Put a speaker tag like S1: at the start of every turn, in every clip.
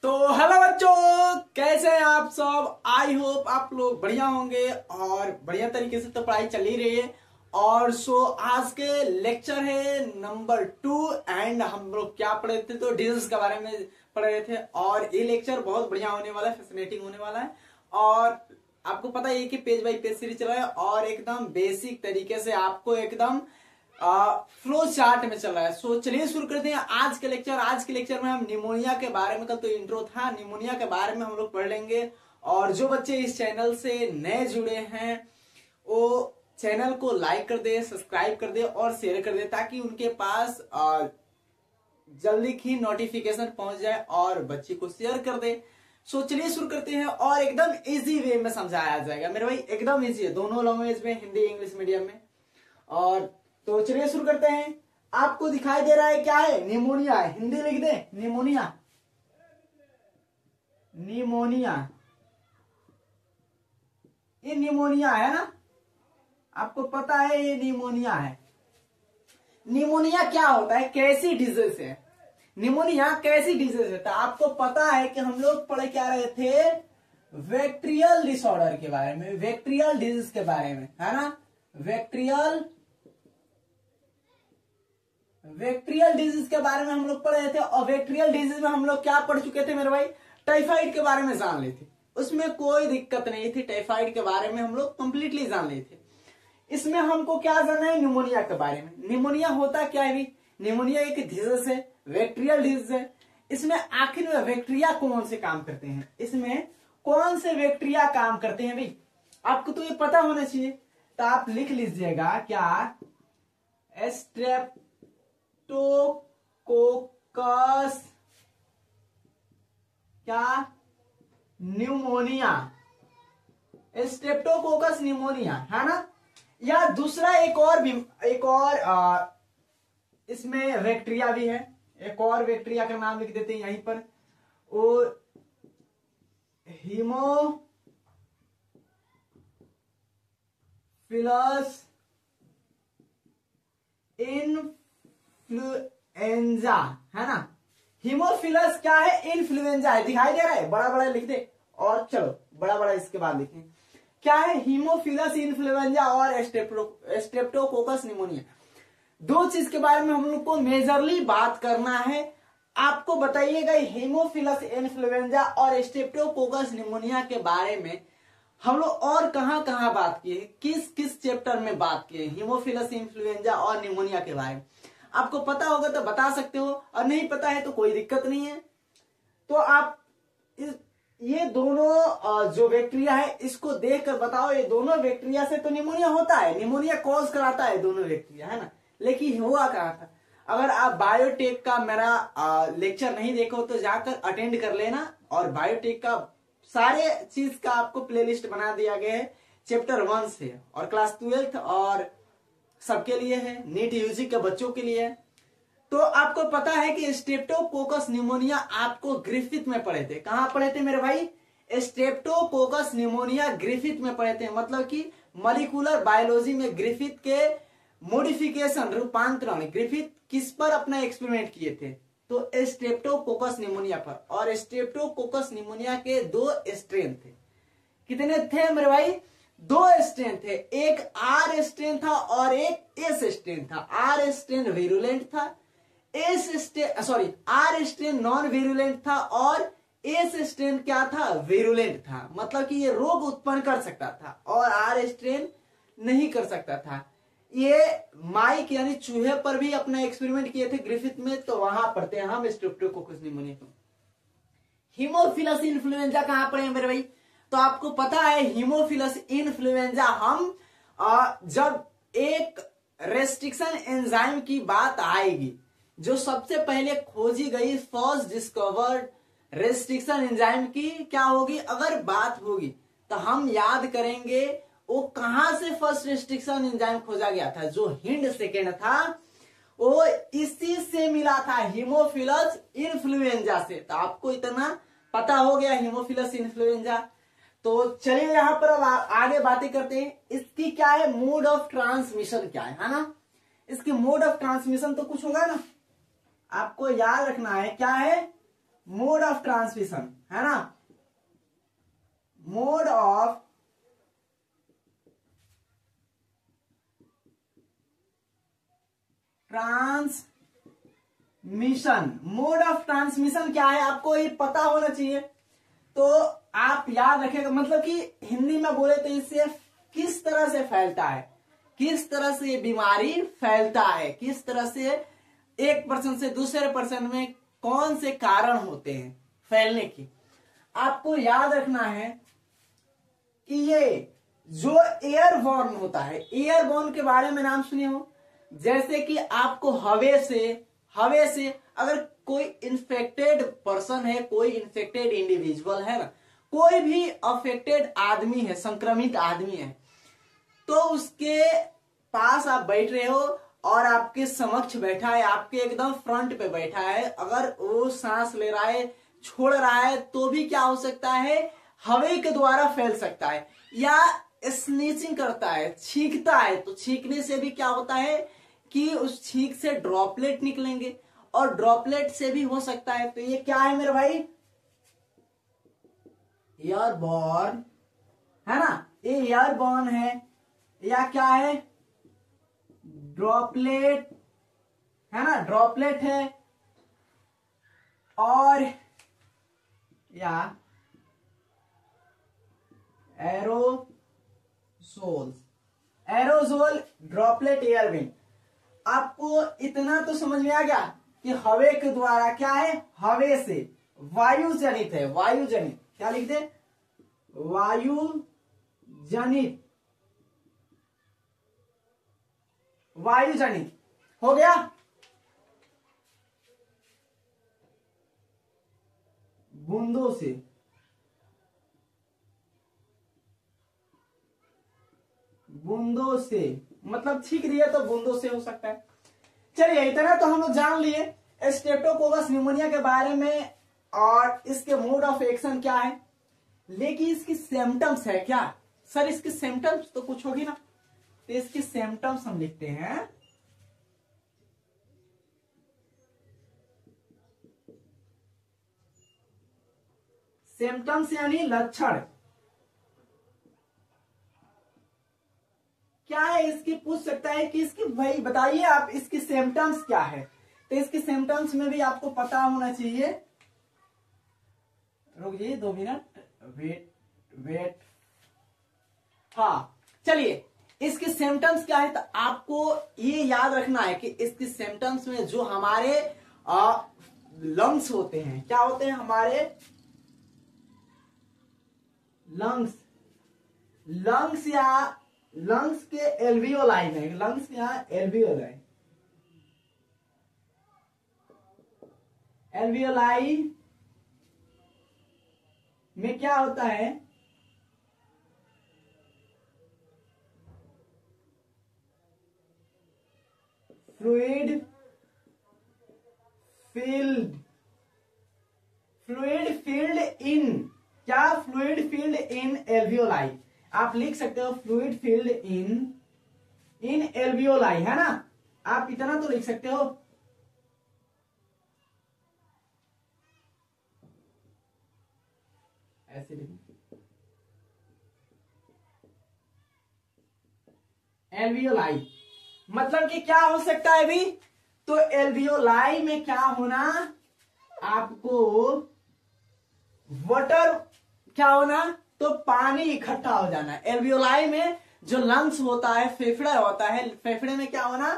S1: तो हेलो बच्चों, कैसे हैं आप सब। आई होप आप लोग बढ़िया होंगे और बढ़िया तरीके से तो पढ़ाई चल ही रही है। और आज के लेक्चर है नंबर 2 एंड हम लोग क्या पढ़े थे, तो डिजीज के बारे में पढ़ रहे थे। और ये लेक्चर बहुत बढ़िया होने वाला है, फैसिनेटिंग होने वाला है। और आपको पता है कि पेज बाई पेज सीरीज चल रहा है और एकदम बेसिक तरीके से आपको एकदम फ्लो चार्ट में चल रहा है। सो चलिए शुरू करते हैं आज के लेक्चर। आज के लेक्चर में हम निमोनिया के बारे में, कल तो इंट्रो था, निमोनिया के बारे में हम लोग पढ़ लेंगे। और जो बच्चे इस चैनल से नए जुड़े हैं वो चैनल को लाइक कर दे, सब्सक्राइब कर दे और शेयर कर दे, ताकि उनके पास जल्दी ही नोटिफिकेशन पहुंच जाए और बच्चे को शेयर कर दे। सो चलिए शुरू करते हैं और एकदम इजी वे में समझाया जाएगा मेरे भाई, एकदम इजी है, दोनों लैंग्वेज में, हिंदी इंग्लिश मीडियम में। और तो चलिए शुरू करते हैं। आपको दिखाई दे रहा है क्या है, निमोनिया है, हिंदी लिख दे, निमोनिया। निमोनिया, ये निमोनिया है ना, आपको पता है ये निमोनिया है। निमोनिया क्या होता है, कैसी डिजीज है, निमोनिया कैसी डिजीज है। तो आपको पता है कि हम लोग पढ़े क्या रहे थे, बैक्टीरियल डिसऑर्डर के बारे में, बैक्टीरियल डिजीज के बारे में, है ना। बैक्टीरियल डिजीज के बारे में हम लोग पढ़ रहे थे। और बैक्टीरियल डिजीज में हम लोग क्या पढ़ चुके थे मेरे भाई, टाइफाइड के बारे में जान लेते, उसमें कोई दिक्कत नहीं थी। टाइफाइड के बारे में हम लोग कंप्लीटली जान लेते। इसमें हमको क्या जानना है, निमोनिया के बारे में। निमोनिया होता क्या है भाई, निमोनिया एक डिजीज है, बैक्टीरियल डिजीज है। इसमें आखिर में बैक्टीरिया कौन से काम करते हैं, इसमें कौन से बैक्टीरिया काम करते हैं भाई, आपको तो ये पता होना चाहिए। तो आप लिख लीजिएगा क्या, स्ट्रेप्टोकोकस क्या न्यूमोनिया, स्ट्रेप्टोकोकस न्यूमोनिया, है ना। या दूसरा एक और इसमें बैक्टीरिया भी है, एक और बैक्टीरिया का नाम लिख देते हैं यहीं पर, वो हीमोफिलस इन्फ्लुएंजा, है ना। हीमोफिलस क्या है, इन्फ्लुएंजा है, दिखाई दे रहा है, बड़ा बड़ा लिख दे। और चलो बड़ा बड़ा इसके बाद लिखें, क्या है, हीमोफिलस इन्फ्लुएंजा और स्ट्रेप्टोकोकस निमोनिया। दो चीज के बारे में हम लोग को मेजरली बात करना है। आपको बताइएगा हीमोफिलस इन्फ्लुएंजा और स्ट्रेप्टोकोकस निमोनिया के बारे में हम लोग और कहां कहां बात किए, किस किस चैप्टर में बात किए हीमोफिलस इन्फ्लुएंजा और निमोनिया के बारे में। आपको पता होगा तो बता सकते हो, और नहीं पता है तो कोई दिक्कत नहीं है। तो आप ये दोनों जो बैक्टीरिया है इसको देखकर बताओ, ये दोनों बैक्टीरिया से तो निमोनिया होता है, निमोनिया कॉज कराता है दोनों बैक्टीरिया, है ना। लेकिन हुआ क्या था, अगर आप बायोटेक का मेरा लेक्चर नहीं देखो तो जाकर अटेंड कर लेना। और बायोटेक का सारे चीज का आपको प्लेलिस्ट बना दिया गया है, चैप्टर 1 से, और क्लास 12th और सबके लिए है, नीट यूजी के बच्चों के लिए है। तो आपको पता है कि स्ट्रेप्टोकोकस निमोनिया आपको ग्रिफिथ में पढ़े थे। कहां पढ़े थे मेरे भाई, स्ट्रेप्टोकोकस निमोनिया ग्रिफिथ में पढ़े थे। मतलब कि मॉलिक्यूलर बायोलॉजी में ग्रिफिथ के मॉडिफिकेशन, रूपांतरण, ग्रिफिथ किस पर अपना एक्सपेरिमेंट किए थे, तो स्ट्रेप्टोकोकस निमोनिया पर। और स्ट्रेप्टोकोकस निमोनिया के 2 स्ट्रेन थे। कितने थे मेरे भाई, 2 स्ट्रेन थे, एक आर स्ट्रेन था और एक एस स्ट्रेन था। आर स्ट्रेन वीरुलेंट था, आर स्ट्रेन नॉन वीरुलेंट था और एस स्ट्रेन क्या था, वीरुलेंट था। मतलब कि ये रोग उत्पन्न कर सकता था और आर स्ट्रेन नहीं कर सकता था। ये माइक यानी चूहे पर भी अपना एक्सपेरिमेंट किए थे ग्रिफिथ में, तो वहां पढ़ते हैं हम स्ट्रेप्टोकोकस निमोनिया को। हीमोफिलस इन्फ्लुएंजा कहां पढ़े मेरे भाई, तो आपको पता है हीमोफिलस इन्फ्लुएंजा हम जब एक रेस्ट्रिक्शन एंजाइम की बात आएगी, जो सबसे पहले खोजी गई, फर्स्ट डिस्कवर्ड रेस्ट्रिक्शन एंजाइम की क्या होगी, अगर बात होगी तो हम याद करेंगे वो कहां से फर्स्ट रेस्ट्रिक्शन एंजाइम खोजा गया था। जो हिंड सेकेंड था वो इसी से मिला था, हीमोफिलस इन्फ्लुएंजा से। तो आपको इतना पता हो गया हीमोफिलस इन्फ्लुएंजा। तो चलिए यहां पर अब आगे बातें करते हैं। इसकी क्या है, मोड ऑफ ट्रांसमिशन क्या है ना। इसकी मोड ऑफ ट्रांसमिशन तो कुछ होगा ना, आपको याद रखना है क्या है, मोड ऑफ ट्रांसमिशन, है ना, mode of transmission. Mode of transmission क्या है आपको ये पता होना चाहिए। तो आप याद रखिएगा, मतलब कि हिंदी में बोले तो इससे किस तरह से फैलता है, किस तरह से ये बीमारी फैलता है, किस तरह से एक पर्सन से दूसरे पर्सन में कौन से कारण होते हैं फैलने की, आपको याद रखना है कि ये जो एयरबॉर्न होता है, एयरबॉर्न के बारे में नाम सुने हो, जैसे कि आपको हवे से अगर कोई इन्फेक्टेड पर्सन है, कोई इन्फेक्टेड इंडिविजुअल है ना, कोई भी अफेक्टेड आदमी है, संक्रमित आदमी है, तो उसके पास आप बैठ रहे हो और आपके समक्ष बैठा है, आपके एकदम फ्रंट पे बैठा है, अगर वो सांस ले रहा है, छोड़ रहा है, तो भी क्या हो सकता है, हवा के द्वारा फैल सकता है। या स्नीचिंग करता है, छींकता है, तो छींकने से भी क्या होता है कि उस छींक से ड्रॉपलेट निकलेंगे और ड्रॉपलेट से भी हो सकता है। तो ये क्या है मेरे भाई, एयरबॉर्न, है ना, ये एयरबॉर्न है या क्या है, ड्रॉपलेट, है ना, ड्रॉपलेट है, और या एरोसोल ड्रॉपलेट एयरविन। आपको इतना तो समझ में आ गया कि हवे के द्वारा क्या है, हवे से, वायु जनित है, वायु जनित, क्या लिख दे, वायु जनित, वायु जनित हो गया। बूंदों से, बूंदों से मतलब छींक रही है तो बूंदों से हो सकता है। चलिए इतना तो हम लोग जान लिए स्ट्रेप्टोकोकस न्यूमोनिया के बारे में और इसके मोड ऑफ एक्शन क्या है, लेकिन इसकी सिम्टम्स है क्या, सर इसकी सिम्टम्स तो कुछ होगी ना, तो इसकी सिम्टम्स हम लिखते हैं, सिम्टम्स यानी लक्षण क्या है इसकी, पूछ सकता है कि इसकी भाई बताइए आप इसकी सिम्टम्स क्या है, तो इसकी सिम्टम्स में भी आपको पता होना चाहिए। रुक जाइए 2 मिनट, वेट, हाँ चलिए, इसकी सिम्टम्स क्या है, तो आपको ये याद रखना है कि इसकी सिम्टम्स में जो हमारे लंग्स होते हैं, क्या होते हैं हमारे लंग्स या लंग्स के एल्वियोलाई में, लंग्स या एल्वियोलाई में क्या होता है, फ्लूइड फील्ड इन, क्या फ्लूइड फील्ड इन एल्वियोलाई, आप लिख सकते हो फ्लूइड फील्ड इन एल्वियोलाई, है ना, आप इतना तो लिख सकते हो। ऐसे एल्वियोलाई मतलब कि क्या हो सकता है अभी, तो एल्वियोलाई में क्या होना, आपको वाटर क्या होना, तो पानी इकट्ठा हो जाना। एल्वियोलाई में जो लंग्स होता है, फेफड़ा होता है, फेफड़े में क्या होना,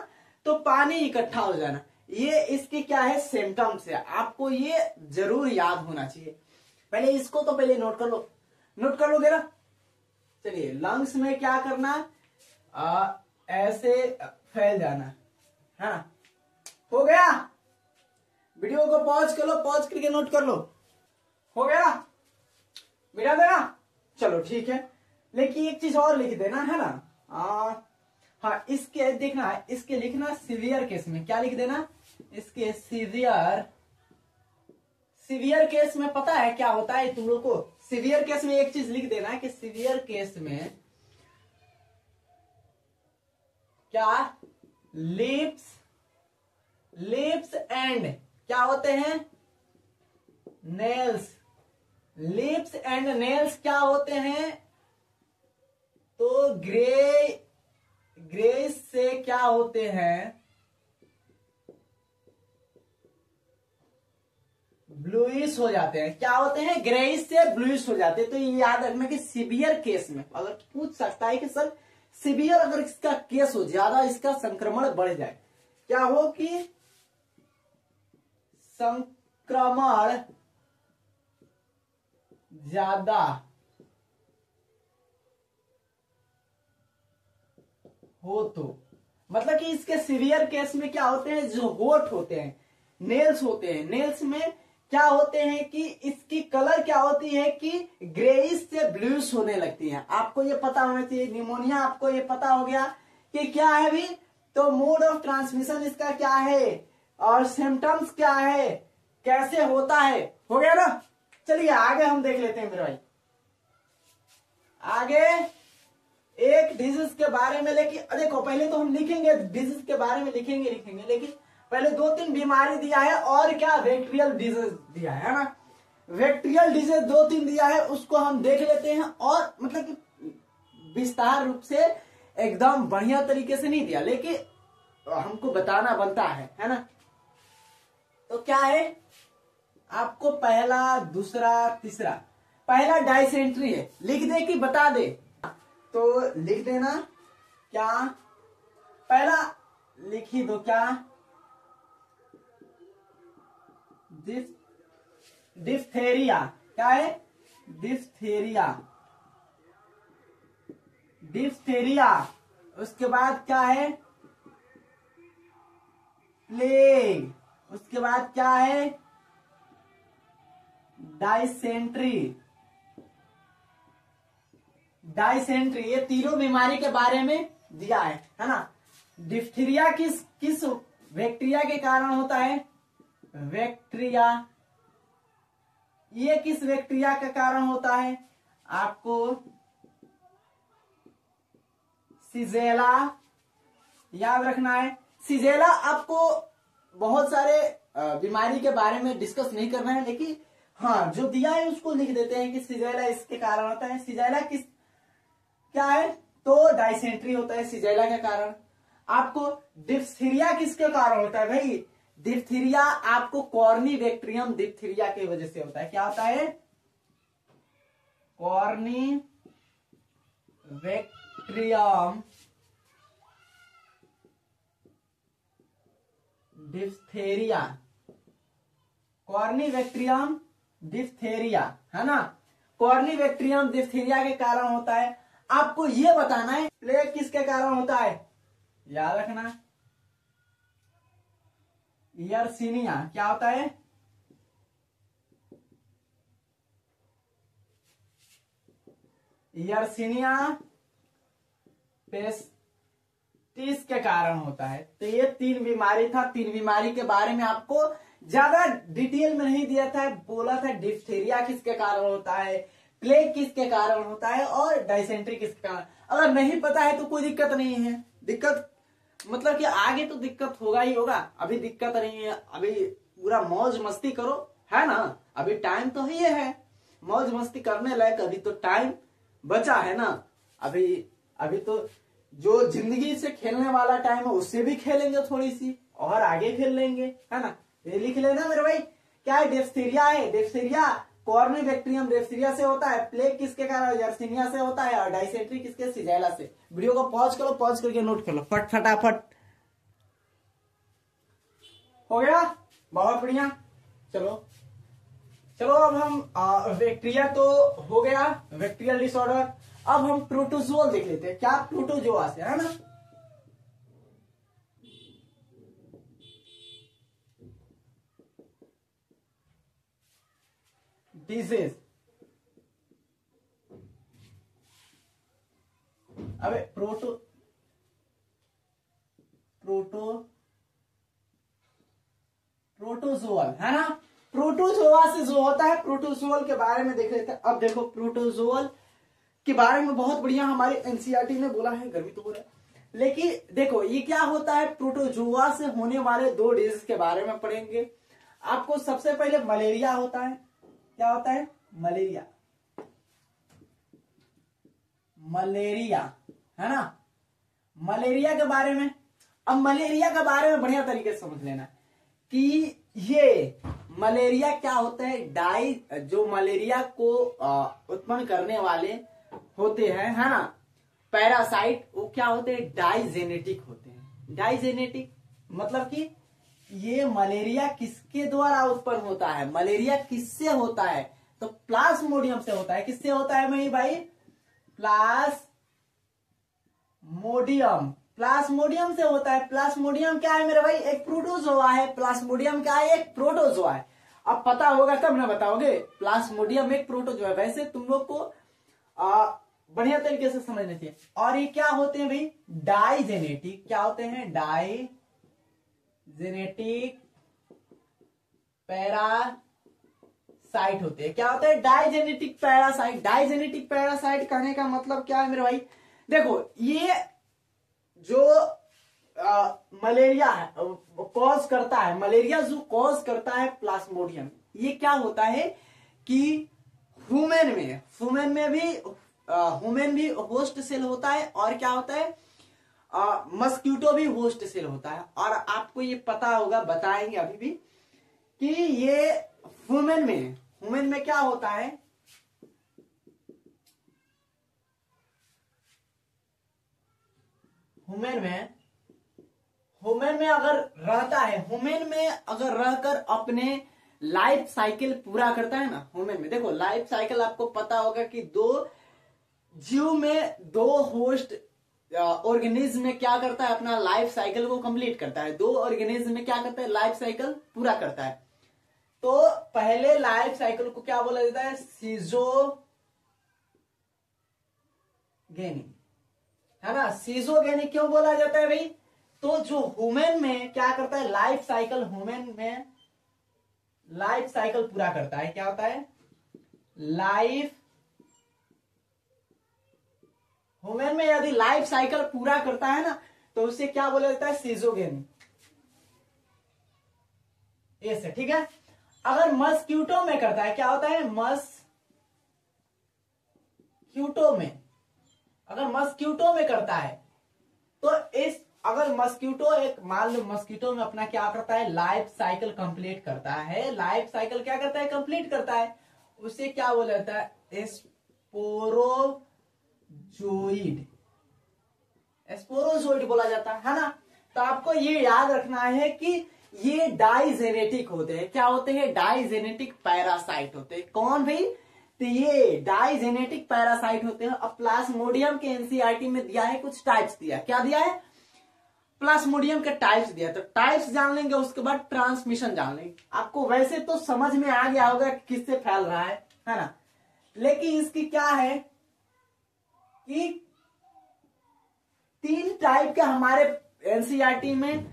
S1: तो पानी इकट्ठा हो जाना, ये इसके क्या है सिम्टम्स है, आपको ये जरूर याद होना चाहिए। पहले इसको तो पहले नोट कर लो, नोट कर लोगे ना। चलिए लंग्स में क्या करना, ऐसे फैल जाना, है ना, हो गया। वीडियो को पॉज कर लो, पॉज करके नोट कर लो, हो गया, मिटा देना, चलो ठीक है। लेकिन एक चीज और लिख देना, है ना, हाँ इसके देखना, इसके लिखना सीवियर केस में, क्या लिख देना, इसके सीवियर केस में पता है क्या होता है तुम लोग को, सीवियर केस में एक चीज लिख देना कि सीवियर केस में क्या लिप्स एंड क्या होते हैं, नेल्स, लिप्स एंड नेल्स क्या होते हैं? तो ग्रे से क्या होते हैं? ब्लूइश हो जाते हैं। क्या होते हैं? ग्रेइश से ब्लूइश हो जाते हैं। तो ये याद रखना कि सीवियर केस में अगर पूछ सकता है कि सर सीवियर अगर इसका केस हो, ज्यादा इसका संक्रमण बढ़ जाए, क्या हो कि संक्रमण ज्यादा हो तो मतलब कि इसके सीवियर केस में क्या होते हैं? जो होठ होते हैं, नेल्स होते हैं, नेल्स में क्या होते हैं कि इसकी कलर क्या होती है कि ग्रेइश से ब्लूइश होने लगती है। आपको ये पता होना चाहिए। निमोनिया आपको ये पता हो गया कि क्या है भी, तो मोड ऑफ ट्रांसमिशन इसका क्या है और सिम्टम्स क्या है, कैसे होता है, हो गया ना। चलिए आगे हम देख लेते हैं मेरे भाई। आगे एक डिजीज के बारे में, लेकिन देखो पहले तो हम लिखेंगे डिजीज के बारे में, लिखेंगे लेकिन पहले 2-3 बीमारी दिया है और क्या बैक्टीरियल डिजीज दिया है ना। बैक्टीरियल डिजीज 2-3 दिया है, उसको हम देख लेते हैं। और मतलब कि विस्तार रूप से एकदम बढ़िया तरीके से नहीं दिया, लेकिन हमको बताना बनता है ना। तो क्या है आपको पहला, दूसरा, तीसरा। पहला डायसेंट्री है, लिख दे कि बता दे, तो लिख देना। क्या पहला लिख ही दो, क्या डिफ्थेरिया। क्या है? डिफ्थेरिया। उसके बाद क्या है? प्लेग। उसके बाद क्या है? डायसेंट्री। ये तीनों बीमारी के बारे में दिया है ना। डिफ्थीरिया किस बैक्टीरिया के कारण होता है? बैक्टीरिया। ये किस बैक्टीरिया का कारण होता है? आपको सीजेला याद रखना है। सीजेला आपको बहुत सारे बीमारी के बारे में डिस्कस नहीं करना है, लेकिन हाँ जो दिया है उसको लिख देते हैं कि सीजेला इसके कारण होता है। सीजेला क्या है? तो डायसेंट्री होता है सीजेला के कारण। आपको डिप्थीरिया किसके कारण होता है भाई? डिप्थीरिया आपको कॉर्नीबैक्टीरियम डिप्थीरिया की वजह से होता है। क्या होता है? Corynebacterium diphtheria. कॉर्नीबैक्टीरियम डिप्थीरिया है ना। कॉर्नीबैक्टीरियम डिप्थीरिया के कारण होता है। आपको यह बताना है प्लेग किसके कारण होता है, याद रखना। यर्सीनिया क्या होता है? यर्सीनिया पेस्टिस के कारण होता है। तो ये 3 बीमारी था। 3 बीमारी के बारे में आपको ज्यादा डिटेल में नहीं दिया था, बोला था डिप्थीरिया किसके कारण होता है, प्लेग किसके कारण होता है और डायसेंट्री किसके कारण। अगर नहीं पता है तो कोई दिक्कत नहीं है। दिक्कत मतलब कि आगे तो दिक्कत होगा ही होगा, अभी दिक्कत नहीं है। अभी पूरा मौज मस्ती करो, है ना। अभी टाइम तो ये है मौज मस्ती करने लायक, अभी तो टाइम बचा है ना। अभी तो जो जिंदगी से खेलने वाला टाइम है उससे भी खेलेंगे थोड़ी सी और आगे खेल लेंगे, है ना। ये लिख लेना मेरे भाई। क्या है? डिप्थीरिया है। डिप्थीरिया कॉर्नीबैक्टीरियम डिप्थीरिया से होता है। प्लेग किसके कारण? यर्सीनिया से होता है। और डायसेंट्री किसके? सीजेला से। वीडियो को पॉज करो, पॉज करके नोट कर लो फटाफट। हो गया? बहुत बढ़िया। चलो अब हम बैक्टीरिया तो हो गया, बैक्टीरियल डिसऑर्डर। अब हम प्रोटोजोल देख लेते हैं। क्या? प्रोटोजोआ से, है ना। डिजीज। अबे प्रोटोजोअल है ना। प्रोटोजोआ से जो होता है, प्रोटोजोअल के बारे में देख लेते हैं। अब देखो प्रोटोजोअल के बारे में बहुत बढ़िया हमारे एनसीईआरटी ने बोला है, गर्मी तो हो रहा है, लेकिन देखो ये क्या होता है। प्रोटोजोआ से होने वाले 2 डिजीज के बारे में पढ़ेंगे। आपको सबसे पहले मलेरिया होता है, क्या होता है? मलेरिया, मलेरिया, है ना। मलेरिया के बारे में, अब मलेरिया के बारे में बढ़िया तरीके से समझ लेना कि ये मलेरिया क्या होता है। जो मलेरिया को उत्पन्न करने वाले होते हैं, है ना, पैरासाइट, वो क्या होते हैं? डाइजेनेटिक होते हैं। डाइजेनेटिक मतलब कि ये मलेरिया किसके द्वारा उत्पन्न होता है? मलेरिया किससे होता है? तो प्लाज्मोडियम से होता है। किससे होता है मेरी भाई? प्लाज्मोडियम, प्लाज्मोडियम से होता है। प्लाज्मोडियम क्या है मेरे भाई? एक प्रोटोजोआ है। प्लाज्मोडियम क्या है? एक प्रोटोजोआ है। अब पता होगा तब ना बताओगे, प्लाज्मोडियम एक प्रोटोजोआ है। वैसे तुम लोग को बढ़िया तरीके से समझना चाहिए। और ये क्या होते हैं भाई? डाइजेनेटिक। क्या होते हैं? डाइजेनेटिक पैरासाइट होते हैं। क्या होता है? Digenetic parasite. डाइजेनेटिक पैरासाइट कहने का मतलब क्या है मेरे भाई? देखो, ये जो मलेरिया है कॉज करता है, मलेरिया जो कॉज करता है प्लाज्मोडियम, ये क्या होता है कि ह्यूमन में भी होस्ट सेल होता है। और क्या होता है? मस्क्यूटो भी होस्ट सेल होता है। और आपको ये पता होगा, बताएंगे अभी भी, कि ये ह्यूमन में क्या होता है? ह्यूमन में अगर रहता है, ह्यूमन में अगर रहकर अपने लाइफ साइकिल पूरा करता है ना, ह्यूमन में देखो लाइफ साइकिल आपको पता होगा कि दो जीव में दो होस्ट ऑर्गेनिज्म में क्या करता है? अपना लाइफ साइकिल को कंप्लीट करता है। दो ऑर्गेनिज्म में क्या करता है? लाइफ साइकिल पूरा करता है। तो पहले लाइफ साइकिल को क्या बोला जाता है? सीजोगेनी, है ना। सीजोगेनी क्यों बोला जाता है भाई? तो जो ह्यूमन में क्या करता है? लाइफ साइकिल, ह्यूमन में लाइफ साइकिल पूरा करता है। क्या होता है? ह्यूमन में यदि लाइफ साइकिल पूरा करता है ना, तो उसे क्या बोला जाता है? सीजोगेनी। ऐसे, ठीक है। अगर मस्क्यूटो में करता है, क्या होता है? अगर मस्क्यूटो में करता है, तो अगर मस्क्यूटो मान लो मस्क्यूटो में अपना क्या करता है? लाइफ साइकिल कंप्लीट करता है। लाइफ साइकिल क्या करता है? कंप्लीट करता है। उसे क्या बोला जाता है? स्पोरोजोइड बोला जाता है ना। तो आपको ये याद रखना है कि ये डाइजेनेटिक होते हैं। क्या होते हैं? डाइजेनेटिक पैरासाइट होते हैं। कौन भाई? तो ये डाइजेनेटिक पैरासाइट होते हैं। अब प्लाज्मोडियम के एनसीईआरटी में दिया है, कुछ टाइप्स दिया। क्या दिया है? प्लाज्मोडियम के टाइप्स दिया। तो टाइप्स जान लेंगे, उसके बाद ट्रांसमिशन जान लेंगे। आपको वैसे तो समझ में आ गया होगा किससे फैल रहा है ना। लेकिन इसकी क्या है कि 3 टाइप के हमारे एनसीईआरटी में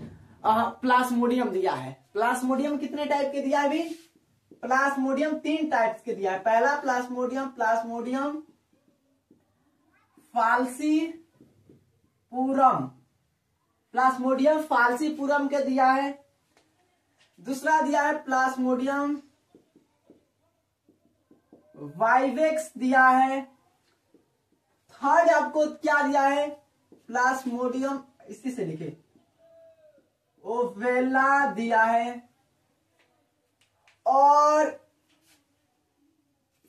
S1: प्लाज्मोडियम दिया है। प्लाज्मोडियम कितने टाइप के दिया है भाई? प्लाज्मोडियम 3 टाइप्स के दिया है। पहला प्लाज्मोडियम फाल्सीपुरम के दिया है। दूसरा दिया है प्लाज्मोडियम वाइवेक्स दिया है। थर्ड आपको क्या दिया है? प्लाज्मोडियम, इसी से लिखे, ओवेला दिया है। और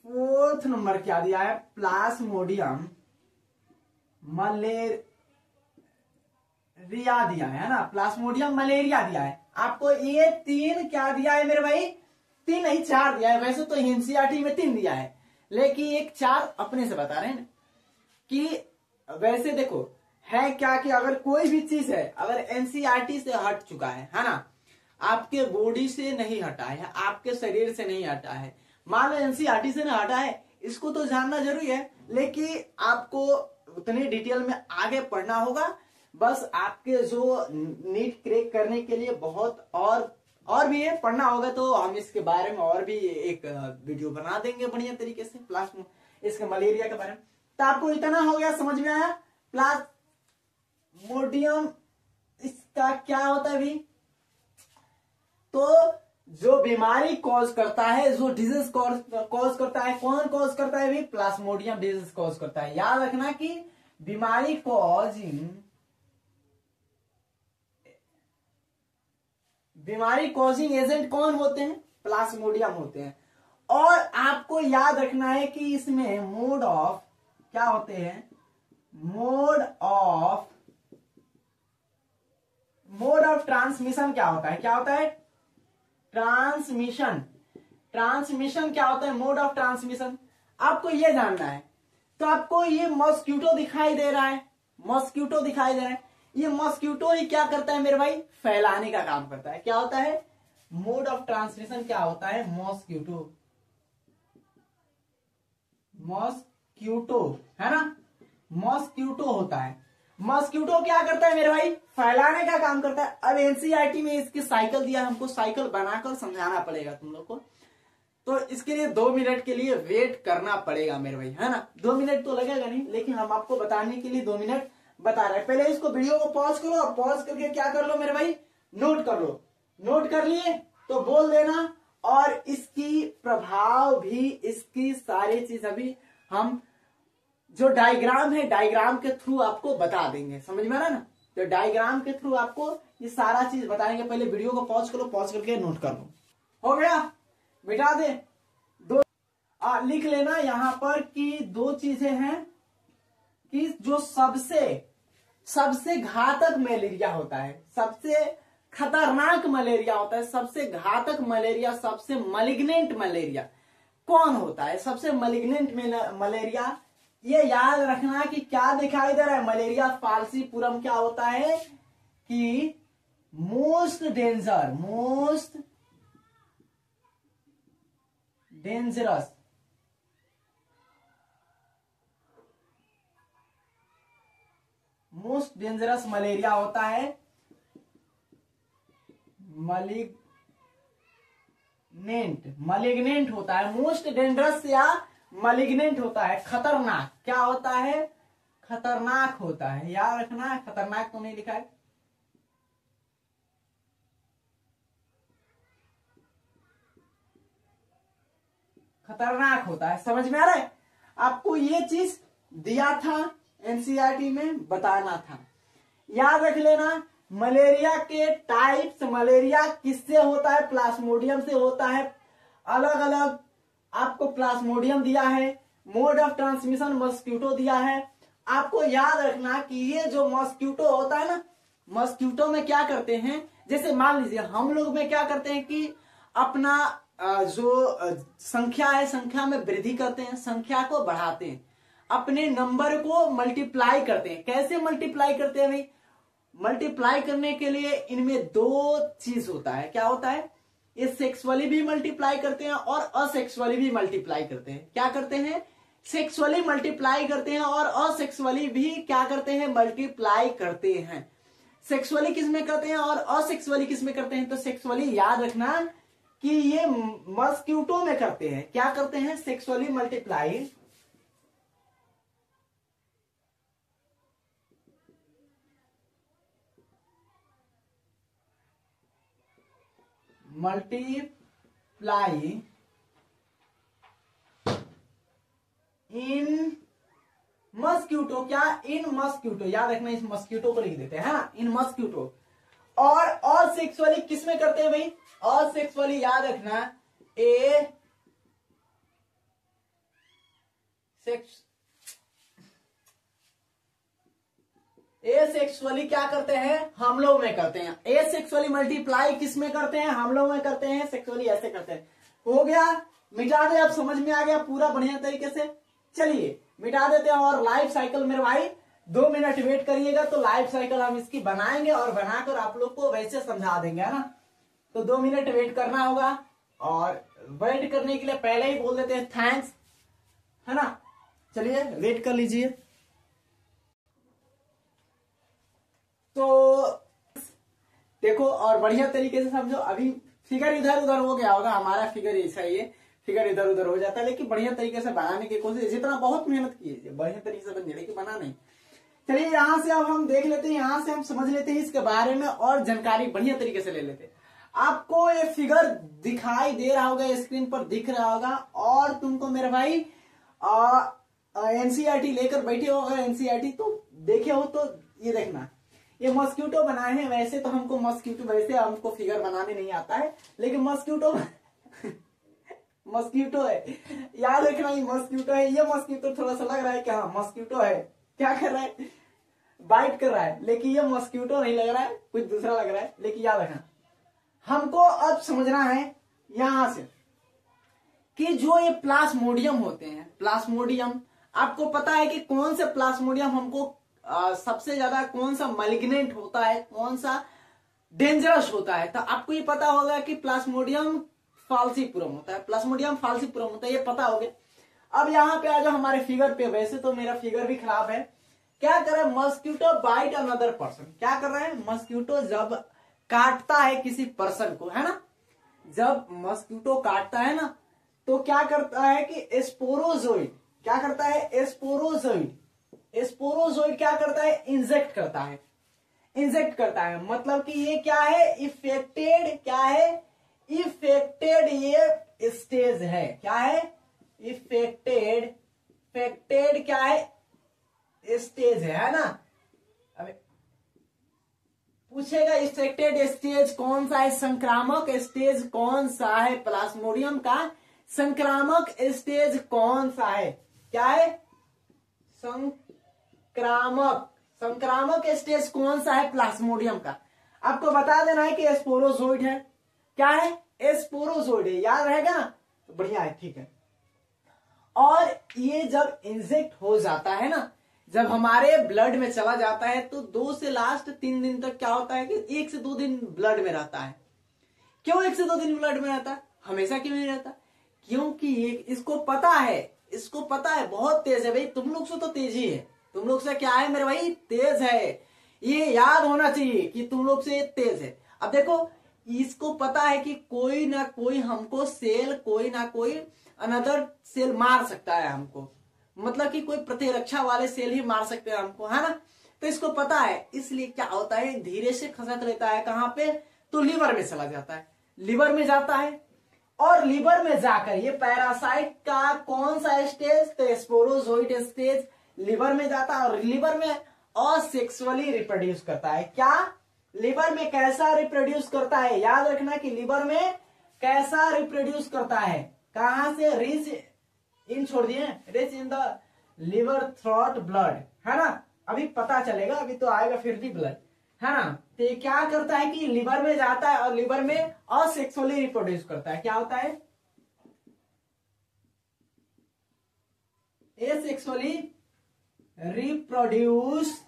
S1: 4th नंबर क्या दिया है? प्लाज्मोडियम मलेरिया दिया है ना। प्लाज्मोडियम मलेरिया दिया है। आपको ये 3 क्या दिया है मेरे भाई? 3 नहीं 4 दिया है। वैसे तो एनसीईआरटी में 3 दिया है, लेकिन एक 4 अपने से बता रहे हैं कि वैसे देखो है क्या कि अगर कोई भी चीज है, अगर एनसीईआरटी से हट चुका है ना, आपके बॉडी से नहीं हटा है, आपके शरीर से नहीं हटा है, मान लो एनसीईआरटी से नहीं हटा है, इसको तो जानना जरूरी है, लेकिन आपको उतने डिटेल में आगे पढ़ना होगा। बस आपके जो नीट क्रैक करने के लिए बहुत और भी है, पढ़ना होगा तो हम इसके बारे में और भी एक वीडियो बना देंगे बढ़िया तरीके से, इसके मलेरिया के बारे में। तो आपको इतना हो गया, समझ में आया? प्लाज्मोडियम इसका क्या होता है भी? तो जो बीमारी कॉज करता है, जो डिजीज कॉज करता है, कौन कॉज करता है भाई? प्लाज्मोडियम डिजीज कॉज करता है। याद रखना कि बीमारी कॉजिंग एजेंट कौन होते हैं? प्लाज्मोडियम होते हैं। और आपको याद रखना है कि इसमें मोड ऑफ क्या होते हैं? मोड ऑफ ट्रांसमिशन क्या होता है? क्या होता है? ट्रांसमिशन क्या होता है? मोड ऑफ ट्रांसमिशन आपको ये जानना है। तो आपको ये मॉस्क्यूटो दिखाई दे रहा है, ये मॉस्क्यूटो ही क्या करता है मेरे भाई? फैलाने का काम करता है। क्या होता है? मोड ऑफ ट्रांसमिशन क्या होता है? मॉस्क्यूटो है ना, मॉस्क्यूटो होता है। मॉस्क्यूटो क्या करता है मेरे भाई? फैलाने का काम करता है। अब एनसीईआरटी में इसकी साइकिल दिया, हमको साइकिल बनाकर समझाना पड़ेगा तुम लोग को। तो इसके लिए 2 मिनट के लिए वेट करना पड़ेगा मेरे भाई, है ना। 2 मिनट तो लगेगा नहीं, लेकिन हम आपको बताने के लिए 2 मिनट बता रहे हैं। पहले इसको वीडियो को पॉज करो, और पॉज करके क्या कर लो मेरे भाई? नोट कर लो। नोट कर लिए तो बोल देना। और इसकी प्रभाव भी, इसकी सारी चीज अभी हम जो डायग्राम है, डायग्राम के थ्रू आपको बता देंगे। समझ में आ रहा ना? तो डायग्राम के थ्रू आपको ये सारा चीज बताएंगे। पहले वीडियो को पॉज करो, पॉज करके नोट कर लो। हो गया? मिटा दे। लिख लेना यहां पर कि 2 चीजें हैं कि जो सबसे घातक मलेरिया होता है, सबसे खतरनाक मलेरिया होता है, सबसे घातक मलेरिया, सबसे मलिग्नेंट मलेरिया कौन होता है? सबसे मलिग्नेंट मलेरिया, ये याद रखना कि क्या दिखाई दे रहा है? मलेरिया फाल्सीपुरम क्या होता है कि मोस्ट डेंजरस मलेरिया होता है, मलिग्नेंट होता है। मोस्ट डेंजरस या मलिग्नेंट होता है, खतरनाक। क्या होता है? खतरनाक होता है। याद रखना है, खतरनाक तो नहीं लिखा है। खतरनाक होता है। समझ में आ रहा है? आपको ये चीज दिया था एनसीईआरटी में, बताना था। याद रख लेना, मलेरिया के टाइप्स, मलेरिया किससे होता है? प्लाज्मोडियम से होता है। अलग अलग आपको प्लाज्मोडियम दिया है, मोड ऑफ ट्रांसमिशन मॉस्क्यूटो दिया है। आपको याद रखना कि ये जो मॉस्क्यूटो होता है ना, मॉस्क्यूटो में क्या करते हैं? जैसे मान लीजिए हम लोग में क्या करते हैं कि अपना जो संख्या है, संख्या में वृद्धि करते हैं, संख्या को बढ़ाते हैं, अपने नंबर को मल्टीप्लाई करते हैं। कैसे मल्टीप्लाई करते हैं भाई? मल्टीप्लाई करने के लिए इनमें 2 चीज होता है। क्या होता है? ये सेक्सुअली भी मल्टीप्लाई करते हैं और असेक्सुअली भी मल्टीप्लाई करते हैं। क्या करते हैं? सेक्सुअली मल्टीप्लाई करते हैं और असेक्सुअली भी क्या करते हैं? मल्टीप्लाई करते हैं। सेक्सुअली किस में करते हैं और असेक्सुअली किस में करते हैं? तो सेक्सुअली याद रखना कि ये मॉस्क्यूटो में करते हैं। क्या करते हैं? Sexually multiply in mosquito. क्या? इन मॉस्क्यूटो। याद रखना, इस मॉस्क्यूटो को लिख देते हैं, है ना, इन मॉस्क्यूटो। और सेक्सुअली किस में करते हैं भाई? और सेक्सुअली याद रखना, सेक्सुअली क्या करते हैं? हम लोग में करते हैं। सेक्सुअली मल्टीप्लाई किस में करते हैं? हम लोग में करते हैं। सेक्सुअली ऐसे करते हैं। हो गया? मिटा दे। अब समझ में आ गया पूरा बढ़िया तरीके से। चलिए मिटा देते हैं। और लाइफ साइकिल मेरे भाई 2 मिनट वेट करिएगा, तो लाइफ साइकिल हम इसकी बनाएंगे और बनाकर आप लोग को वैसे समझा देंगे, है ना। तो 2 मिनट वेट करना होगा। और वेट करने के लिए पहले ही बोल देते हैं थैंक्स, है ना। चलिए वेट कर लीजिए। तो देखो और बढ़िया तरीके से समझो। अभी फिगर इधर उधर हो गया होगा, हमारा फिगर ऐसा ही है, फिगर इधर उधर हो जाता है, लेकिन बढ़िया तरीके से बनाने की कोशिश, जितना बहुत मेहनत की बढ़िया तरीके से बन जाए, लेकिन बना नहीं। चलिए यहाँ से अब हम देख लेते हैं, यहाँ से हम समझ लेते हैं इसके बारे में और जानकारी बढ़िया तरीके से ले लेते हैं। आपको ये फिगर दिखाई दे रहा होगा, स्क्रीन पर दिख रहा होगा, और तुमको मेरे भाई एनसीईआरटी लेकर बैठे हो, अगर एनसीईआरटी तो देखे हो तो ये देखना, ये मॉस्क्यूटो बनाए हैं। वैसे तो हमको मॉस्क्यूटो, वैसे हमको फिगर बनाने नहीं आता है, लेकिन मॉस्क्यूटो मॉस्क्यूटो है, याद रखना ये मॉस्क्यूटो है। ये मॉस्क्यूटो थोड़ा सा लग रहा है कि हाँ मॉस्क्यूटो है, क्या कर रहा है, बाइट कर रहा है, लेकिन ये मॉस्क्यूटो नहीं लग रहा है, कुछ दूसरा लग रहा है। लेकिन याद रखना, हमको अब समझना है यहां से कि जो ये प्लाज्मोडियम होते हैं, प्लाज्मोडियम, आपको पता है कि कौन से प्लाज्मोडियम हमको सबसे ज्यादा, कौन सा मैलिग्नेंट होता है, कौन सा डेंजरस होता है। तो आपको ये पता होगा कि प्लाज्मोडियम फाल्सीपुरम होता है, प्लाज्मोडियम फाल्सीपुरम होता है, ये पता हो गया। अब यहाँ पे आ जाओ हमारे फिगर पे। वैसे तो मेरा फिगर भी खराब है। क्या कर रहा है, मॉस्क्यूटो बाइट अनदर पर्सन, क्या कर रहा है, मॉस्क्यूटो जब काटता है किसी पर्सन को, है ना, जब मॉस्क्यूटो काटता है ना, तो क्या करता है कि स्पोरोजोइड, क्या करता है, स्पोरोजोइड, स्पोरोजोइड क्या करता है, इंजेक्ट करता है, इंजेक्ट करता है। मतलब कि ये क्या है, इफेक्टेड, क्या है, इफेक्टेड ये स्टेज है, क्या है, इफेक्टेड, इफेक्टेड क्या है, स्टेज है ना। अब पूछेगा इफेक्टेड स्टेज कौन सा है, संक्रामक स्टेज कौन सा है, प्लाज्मोडियम का संक्रामक स्टेज कौन सा है, क्या है, संक्रामक, संक्रामक स्टेज कौन सा है प्लाज्मोडियम का। आपको बता देना है कि स्पोरोजोइड है, क्या है, स्पोरोजोइड है, याद रहेगा ना, तो बढ़िया है, ठीक है। और ये जब इंजेक्ट हो जाता है ना, जब हमारे ब्लड में चला जाता है, तो 2 से लास्ट 3 दिन तक क्या होता है कि 1 से 2 दिन ब्लड में रहता है। क्यों 1 से 2 दिन ब्लड में रहता है, हमेशा क्यों नहीं रहता, क्योंकि इसको पता है, इसको पता है बहुत तेज है भाई, तुम लोग से तो तेज ही है, तुम लोग से क्या है मेरे भाई, तेज है, ये याद होना चाहिए कि तुम लोग से तेज है। अब देखो, इसको पता है कि कोई ना कोई हमको सेल, कोई ना कोई अनदर सेल मार सकता है हमको, मतलब कि कोई प्रतिरक्षा वाले सेल ही मार सकते हैं हमको, है ना। तो इसको पता है, इसलिए क्या होता है, धीरे से खसक लेता है, कहां पे, तो लीवर में चला जाता है, लीवर में जाता है। और लीवर में जाकर ये पैरासाइट का कौन सा स्टेज, तो स्पोरोजोइड स्टेज लीवर में जाता है, और लीवर में असेक्सुअली रिप्रोड्यूस करता है। क्या, लीवर में कैसा रिप्रोड्यूस करता है, याद रखना कि लीवर में कैसा रिप्रोड्यूस करता है, कहां से, रिच इन छोड़ दिए, rich in the liver throat blood, है ना, अभी पता चलेगा, अभी तो आएगा फिर भी ब्लड, है ना। तो ये क्या करता है कि लिवर में जाता है और लिवर में असेक्सुअली रिप्रोड्यूस करता है, क्या होता है, एसेक्सुअली रिप्रोड्यूस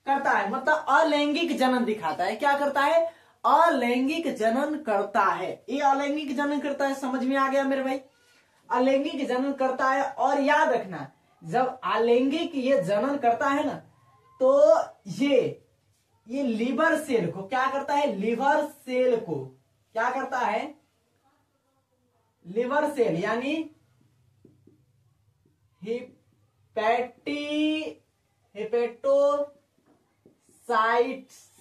S1: करता है, मतलब अलैंगिक जनन दिखाता है, क्या करता है, अलैंगिक जनन करता है। ये अलैंगिक जनन करता है, समझ में आ गया मेरे भाई, अलैंगिक जनन करता है। और याद रखना, जब अलैंगिक ये जनन करता है ना, तो ये लीवर सेल को क्या करता है, लीवर सेल को क्या करता है, लीवर सेल यानी हिपेटोसाइट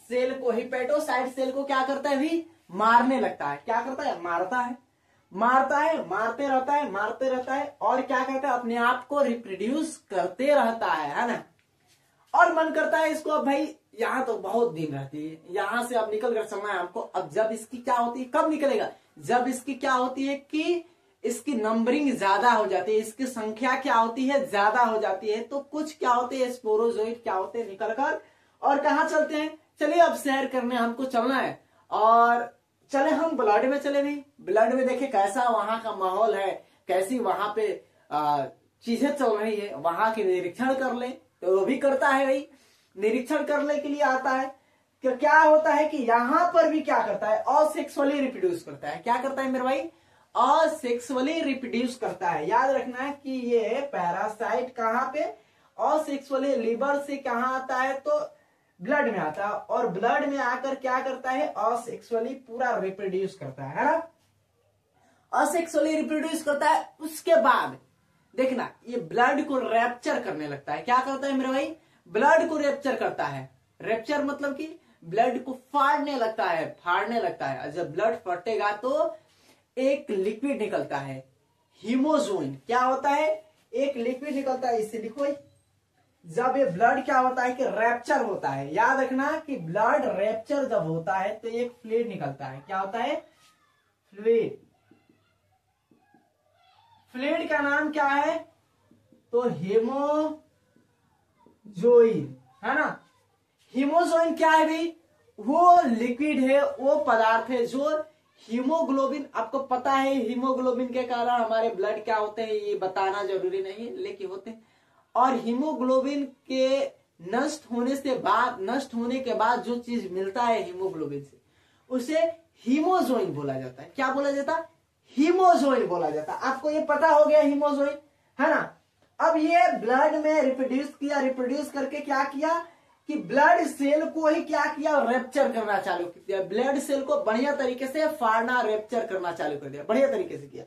S1: सेल को, हिपेटोसाइट सेल को क्या करता है भी, मारने लगता है, क्या करता है, मारता है, मारता है, मारते रहता है, मारते रहता है, और क्या करता है, अपने आप को रिप्रोड्यूस करते रहता है ना। और मन करता है इसको, अब भाई यहाँ तो बहुत दिन रहती है, यहां से अब निकल कर चलना है हमको। अब जब इसकी क्या होती है, कब निकलेगा, जब इसकी क्या होती है कि इसकी नंबरिंग ज्यादा हो जाती है, इसकी संख्या क्या होती है, ज्यादा हो जाती है, तो कुछ क्या होते हैं, स्पोरोजोइड क्या होते हैं, निकलकर और कहाँ चलते हैं। चलिए अब सैर करने हमको चलना है, और चले हम ब्लड में चले भी, ब्लड में देखे कैसा वहां का माहौल है, कैसी वहां पे चीजें चल रही है, वहां के निरीक्षण कर ले। तो वो भी करता है भाई, निरीक्षण करने के लिए आता है। कि क्या होता है कि यहां पर भी क्या करता है, असेक्सुअली रिप्रोड्यूस करता है, क्या करता है मेरे भाई, असेक्सुअली रिप्रोड्यूस करता है। याद रखना है कि ये पैरासाइट कहां पे, असेक्सुअली लीवर से कहां आता है, तो ब्लड में आता है, और ब्लड में आकर क्या करता है, असेक्सुअली पूरा रिप्रोड्यूस करता है ना, असेक्सुअली रिप्रोड्यूस करता है। उसके बाद देखना ये ब्लड को रैप्चर करने लगता है, क्या करता है मेरे भाई, ब्लड को रैप्चर करता है। रैप्चर मतलब कि ब्लड को फाड़ने लगता है और जब ब्लड फटेगा तो एक लिक्विड निकलता है हीमोजोइन। क्या होता है? एक लिक्विड निकलता है, इसे लिखो। जब ये ब्लड क्या होता है कि रैप्चर होता है, याद रखना कि ब्लड रैप्चर जब होता है तो एक फ्लूइड निकलता है। क्या होता है? फ्लूइड। फ्लूइड का नाम क्या है? तो हीमोजोइन, है ना। हीमोजोइन क्या है भाई? वो लिक्विड है, वो पदार्थ है जो हीमोग्लोबिन, आपको पता है हीमोग्लोबिन के कारण हमारे ब्लड क्या होते हैं, ये बताना जरूरी नहीं है, लेकिन होते हैं। और हीमोग्लोबिन के नष्ट होने के बाद जो चीज मिलता है हीमोग्लोबिन से, उसे हीमोजोइन बोला जाता है। क्या बोला जाता है? हीमोजोइन बोला जाता है। आपको ये पता हो गया हीमोजोइन, है ना। अब ये ब्लड में रिप्रोड्यूस करके क्या किया कि ब्लड सेल को ही क्या किया? रैप्चर करना चालू कर दिया। ब्लड सेल को बढ़िया तरीके से फाड़ना, रैप्चर करना चालू कर दिया, बढ़िया तरीके से किया।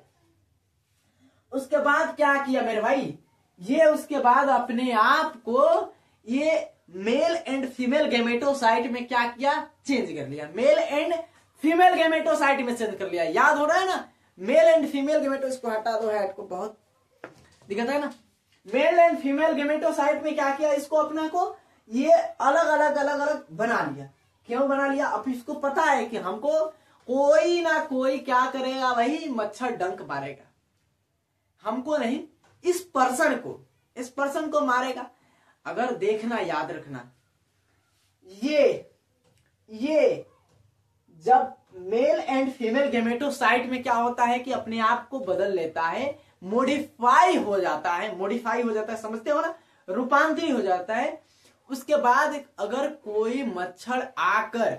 S1: उसके बाद क्या किया मेरे भाई? ये उसके बाद अपने आप को ये मेल एंड फीमेल गेमेटोसाइट में क्या किया? चेंज कर लिया। मेल एंड फीमेल गेमेटोसाइट में चेंज कर लिया। याद हो रहा है ना? मेल एंड फीमेल गेमेटो, इसको हटा दो, हेड को बहुत दिक्कत है ना। मेल एंड फीमेल गेमेटोसाइट में क्या किया? इसको अपना को ये अलग अलग बना लिया। क्यों बना लिया? अब इसको पता है कि हमको कोई ना कोई क्या करेगा, वही मच्छर डंक मारेगा, हमको नहीं, इस पर्सन को मारेगा। अगर देखना, याद रखना, ये जब मेल एंड फीमेल गेमेटोसाइट में क्या होता है कि अपने आप को बदल लेता है, मॉडिफाई हो जाता है, समझते हो ना, रूपांतरित हो जाता है। उसके बाद अगर कोई मच्छर आकर,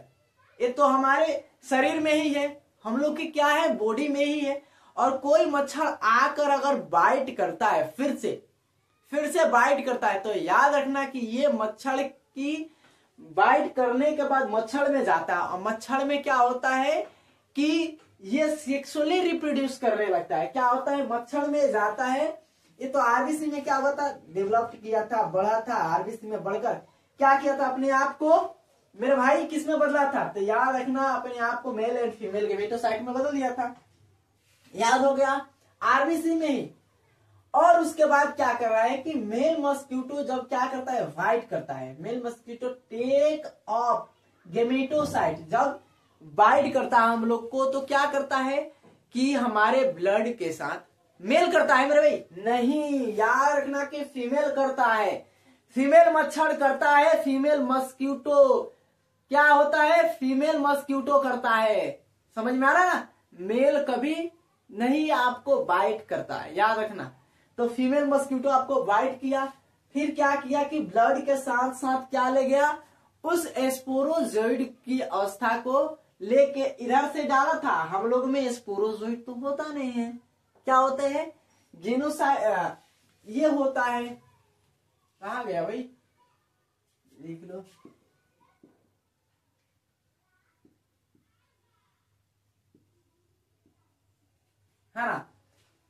S1: ये तो हमारे शरीर में ही है, हम लोग की क्या है, बॉडी में ही है, और कोई मच्छर आकर अगर बाइट करता है, फिर से बाइट करता है, तो याद रखना कि ये मच्छर की बाइट करने के बाद मच्छर में जाता है, और मच्छर में क्या होता है कि ये सेक्सुअली रिप्रोड्यूस करने लगता है। क्या होता है? मच्छर में जाता है, ये तो आरबीसी में क्या हुआ था, डेवलप किया था, बढ़ा था, आरबीसी में बढ़कर क्या किया था, अपने आप को मेरे भाई किस में बदला था? तो याद रखना, अपने आप को मेल एंड फीमेल गेमेटोसाइट में बदल दिया था। याद हो गया? आरबीसी में ही। और उसके बाद क्या कर रहा है कि मेल मस्क्यूटो जब क्या करता है, बाइट करता है, male mosquito take off gametocyte जब बाइट करता है हम लोग को, तो क्या करता है कि हमारे ब्लड के साथ मेल करता है मेरे भाई, नहीं, याद रखना कि फीमेल करता है, फीमेल मच्छर करता है, फीमेल मस्क्यूटो क्या होता है, फीमेल मस्क्यूटो करता है। समझ में आ रहा है ना? मेल कभी नहीं आपको बाइट करता है, याद रखना। तो फीमेल मस्क्यूटो आपको बाइट किया, फिर क्या किया कि ब्लड के साथ साथ क्या ले गया, उस स्पोरोजोइड की अवस्था को लेके इधर से डाला था। हम लोग में स्पोरोजोइड तो होता नहीं है, क्या होते हैं, जीनोसाइड, ये होता है, कहा गया भाई, लिख लो, है ना।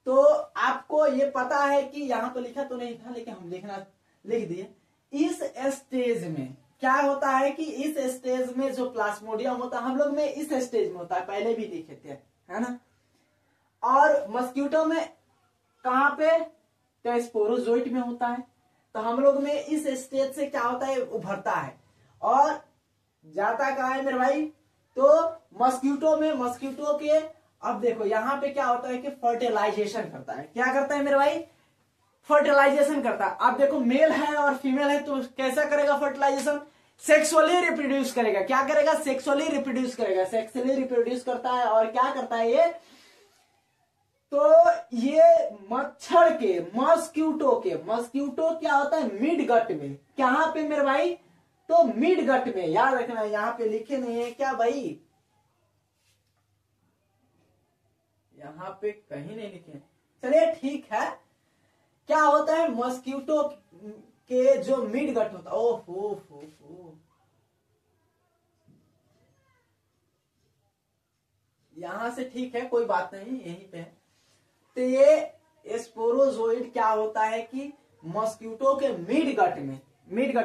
S1: तो आपको ये पता है कि यहां तो लिखा तो नहीं था, लेकिन हम लिख दिए। इस स्टेज में क्या होता है कि इस स्टेज में जो प्लाज्मोडियम होता है, हम लोग में इस स्टेज में होता है, पहले भी लिखे थे, है ना। और मस्क्यूटो में कहां पे, तो स्पोरोजोइट में होता है। तो हम लोग में इस स्टेज से क्या होता है, उभरता है और जाता कहां है मेरे भाई, तो मस्क्यूटो में। मस्क्यूटो के अब देखो यहां पे क्या होता है कि फर्टिलाइजेशन करता है। क्या करता है मेरे भाई, फर्टिलाइजेशन करता है। अब देखो मेल है और फीमेल है, तो कैसा करेगा फर्टिलाइजेशन, सेक्सुअली रिप्रोड्यूस करेगा। क्या करेगा, सेक्सुअली रिप्रोड्यूस करेगा, सेक्सुअली रिप्रोड्यूस करता है। और क्या करता है ये, तो ये मच्छर के, मस्क्यूटो क्या होता है, मिड गट में। कहां पे मेरे भाई, तो मिड गट में। याद रखना, यहां पे लिखे नहीं है क्या भाई, यहां पे कहीं नहीं लिखे। चलिए ठीक है, क्या होता है, मस्क्यूटो के जो मिड गट होता है, ओहो यहां से ठीक है, कोई बात नहीं, यहीं पे है। तो ये स्पोरोजोइड क्या होता है कि मस्क्यूटो के मिड गट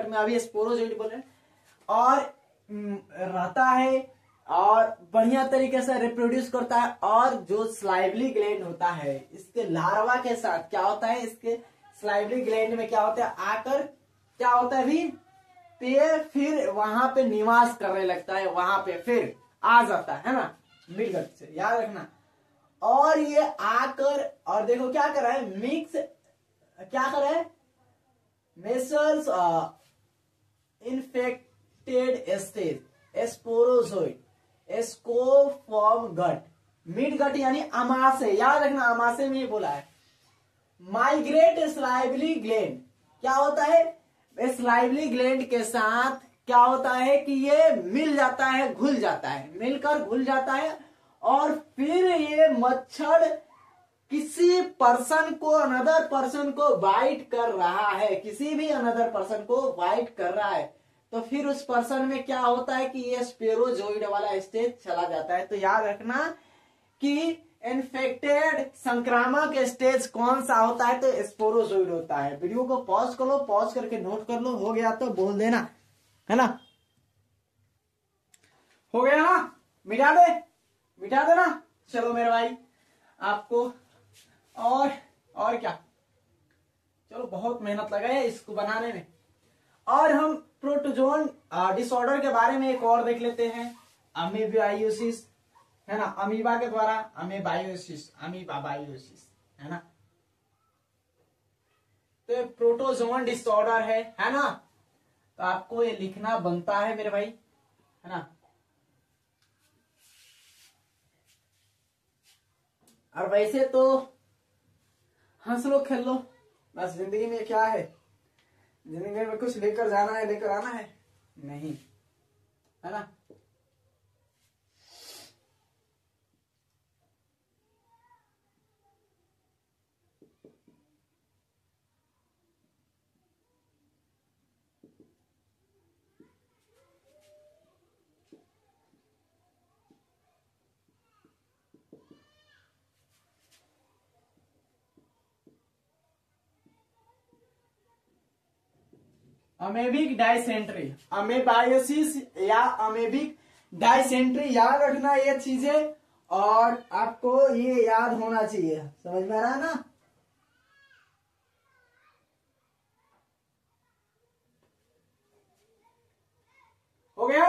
S1: में, अभी स्पोरोजोइड बोले, और रहता है और बढ़िया तरीके से रिप्रोड्यूस करता है। और जो स्लाइवली ग्लैंड होता है इसके लार्वा के साथ क्या होता है, इसके स्लाइवली ग्लैंड में क्या होता है, आकर क्या होता है भी पे फिर वहां पे निवास करने लगता है, वहां पे फिर आ जाता है ना, मिडगट से, याद रखना। और ये आकर और देखो क्या कर रहा है, मिक्स क्या कर रहा है, मेसल्स इन्फेक्टेड स्टेज स्पोरोजोइड एस्कोफॉर्म गट, मिड गट यानी अमाशय, याद रखना अमाशय में ही बोला है। माइग्रेट स्लाइवली ग्लैंड, क्या होता है, स्लाइवली ग्लैंड के साथ क्या होता है कि ये मिल जाता है, घुल जाता है, मिलकर घुल जाता है। और फिर ये मच्छर किसी पर्सन को, अनदर पर्सन को बाइट कर रहा है, किसी भी अनदर पर्सन को बाइट कर रहा है, तो फिर उस पर्सन में क्या होता है कि ये स्पेरोजोइड वाला स्टेज चला जाता है। तो याद रखना कि इन्फेक्टेड संक्रामक स्टेज कौन सा होता है, तो स्पोरोजोइड होता है। वीडियो को पॉज कर लो, पॉज करके नोट कर लो, हो गया तो बोल देना, है ना, हो गया ना, मिटा दे, मिटा देना। चलो मेरे भाई आपको और क्या, चलो बहुत मेहनत लगा है इसको बनाने में। और हम प्रोटोजोन डिसऑर्डर के बारे में एक और देख लेते हैं, अमीबायोसिस, है ना, अमीबा के द्वारा अमीबायोसिस, अमीबायोसिस, है ना। तो ये प्रोटोजोन डिसऑर्डर है ना, तो आपको ये लिखना बनता है मेरे भाई, है ना। और वैसे तो हंस लो खेल लो, बस जिंदगी में क्या है, जिंदगी में कुछ लेकर जाना है, लेकर आना है नहीं, है ना। अमेबिक डाइसेंट्री, अमेबायोसिस या अमेबिक डाइसेंट्री, याद रखना ये चीजें, और आपको ये याद होना चाहिए, समझ में आ रहा है ना। हो गया,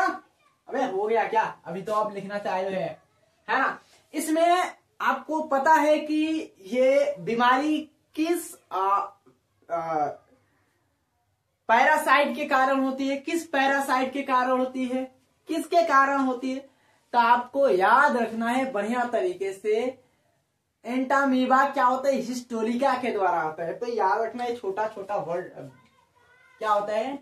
S1: अबे हो गया क्या, अभी तो आप लिखना चाह रहे हैं, है ना। इसमें आपको पता है कि ये बीमारी किस पैरासाइट के कारण होती है, किस पैरासाइट के कारण होती है, किसके कारण होती है, तो आपको याद रखना है बढ़िया तरीके से। एंटामीबा क्या होता है, हिस्टोरिका के द्वारा होता है। तो याद रखना है, छोटा छोटा वर्ड क्या होता है,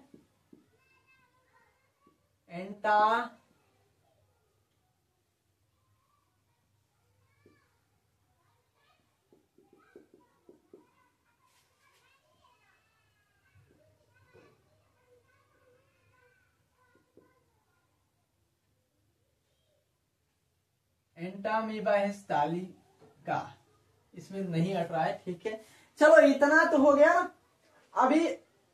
S1: एंटामीबा हिस्टालिका, इसमें नहीं हट रहा है, ठीक है। चलो इतना तो हो गया ना, अभी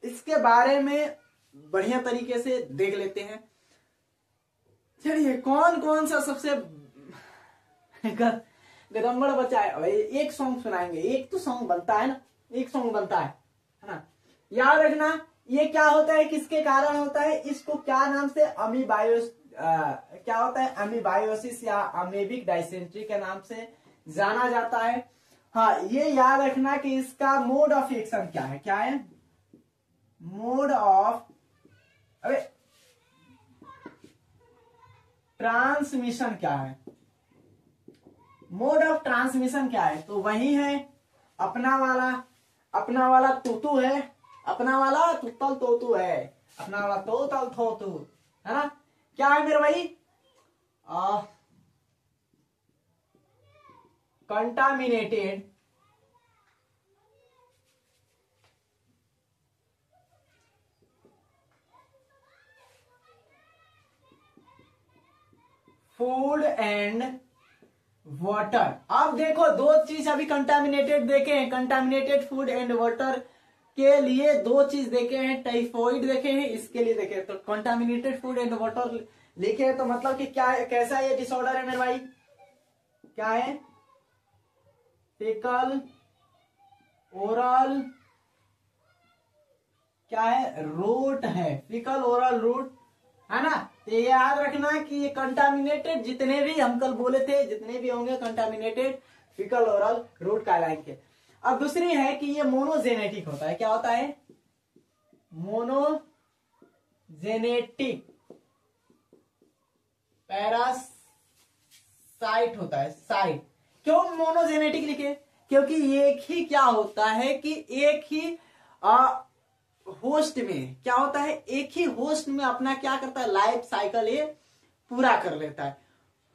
S1: इसके बारे में बढ़िया तरीके से देख लेते हैं। चलिए कौन कौन सा सबसे गदम्बड़ बचा है, भाई एक सॉन्ग सुनाएंगे, एक तो सॉन्ग बनता है ना, एक सॉन्ग बनता है ना। याद रखना ये क्या होता है, किसके कारण होता है, इसको क्या नाम से, अमीबायोस क्या होता है, अमीबायोसिस या अमेबिक डाइसेंट्री के नाम से जाना जाता है। हाँ ये याद रखना कि इसका मोड ऑफ एक्शन क्या है, क्या है मोड ऑफ, अरे ट्रांसमिशन क्या है, मोड ऑफ ट्रांसमिशन क्या है, तो वही है अपना वाला तूतू है, अपना वाला तुतल तोतू है, अपना वाला तोतल तोतू, है ना। क्या है मेरे भाई, कंटामिनेटेड फूड एंड वाटर। अब देखो दो चीज अभी कंटामिनेटेड देखे हैं, कंटामिनेटेड फूड एंड वाटर के लिए दो चीज देखे हैं, टाइफॉइड देखे हैं, इसके लिए देखे हैं। तो कंटामिनेटेड फूड एंड वाटर लिखे हैं, तो मतलब कि क्या है, कैसा ये डिसऑर्डर है मेरे भाई, क्या है, फेकल ओरल क्या है, रूट है, फिकल ओरल रूट है ना। तो ये याद रखना कि ये कंटामिनेटेड जितने भी हम कल बोले थे, जितने भी होंगे कंटामिनेटेड फिकल ओरल रूट कहलाएंगे। अब दूसरी है कि ये मोनोजेनेटिक होता है। क्या होता है, मोनोजेनेटिक पैरासाइट होता है, साइट। क्यों मोनोजेनेटिक लिखे, क्योंकि एक ही क्या होता है कि एक ही होस्ट में क्या होता है, एक ही होस्ट में अपना क्या करता है, लाइफ साइकिल ये पूरा कर लेता है।